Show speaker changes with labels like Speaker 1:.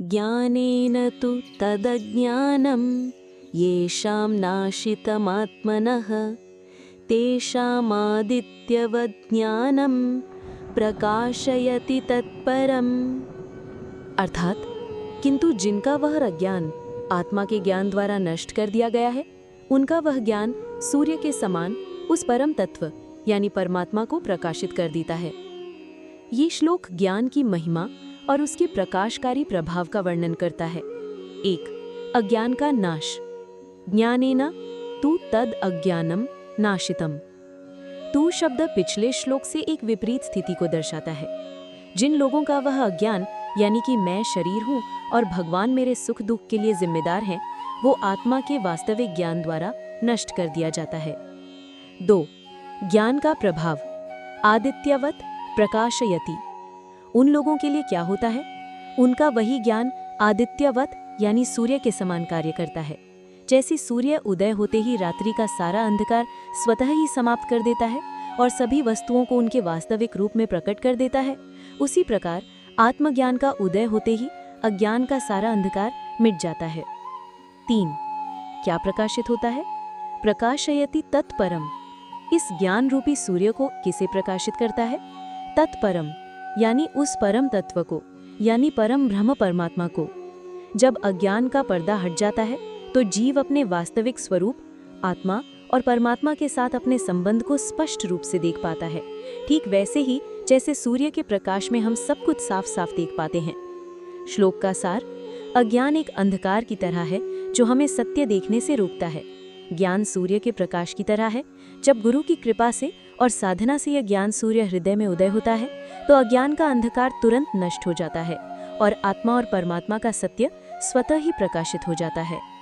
Speaker 1: ज्ञानेन तु तदज्ञानं येषां नाशितमात्मनः तेषामादित्यवत् ज्ञानं प्रकाशयति तत्परम्। अर्थात किंतु जिनका वह अज्ञान आत्मा के ज्ञान द्वारा नष्ट कर दिया गया है, उनका वह ज्ञान सूर्य के समान उस परम तत्व यानी परमात्मा को प्रकाशित कर देता है। ये श्लोक ज्ञान की महिमा और उसके प्रकाशकारी प्रभाव का वर्णन करता है। 1. अज्ञान का नाश। ज्ञानेन तु तद अज्ञानम नाशितम। तू शब्द पिछले श्लोक से एक विपरीत स्थिति को दर्शाता है। जिन लोगों का वह अज्ञान यानी कि मैं शरीर हूँ और भगवान मेरे सुख दुख के लिए जिम्मेदार हैं, वो आत्मा के वास्तविक ज्ञान द्वारा नष्ट कर दिया जाता है। 2. ज्ञान का प्रभाव। आदित्यवत प्रकाशयति। उन लोगों के लिए क्या होता है? उनका वही ज्ञान आदित्यवत यानी सूर्य के समान कार्य करता है। जैसे सूर्य उदय होते ही रात्रि का सारा अंधकार स्वतः ही समाप्त कर देता है और सभी वस्तुओं को उनके वास्तविक रूप में प्रकट कर देता है, उसी प्रकार आत्मज्ञान का उदय होते ही अज्ञान का सारा अंधकार मिट जाता है। 3. क्या प्रकाशित होता है? प्रकाशयति तत्परम। इस ज्ञान रूपी सूर्य को किसे प्रकाशित करता है? तत्परम यानी उस परम तत्व को, यानी परम ब्रह्म परमात्मा को। जब अज्ञान का पर्दा हट जाता है तो जीव अपने वास्तविक स्वरूप आत्मा और परमात्मा के साथ अपने संबंध को स्पष्ट रूप से देख पाता है। ठीक वैसे ही जैसे सूर्य के प्रकाश में हम सब कुछ साफ साफ देख पाते हैं। श्लोक का सार। अज्ञान एक अंधकार की तरह है जो हमें सत्य देखने से रोकता है। ज्ञान सूर्य के प्रकाश की तरह है। जब गुरु की कृपा से और साधना से यह ज्ञान सूर्य हृदय में उदय होता है तो अज्ञान का अंधकार तुरंत नष्ट हो जाता है और आत्मा और परमात्मा का सत्य स्वतः ही प्रकाशित हो जाता है।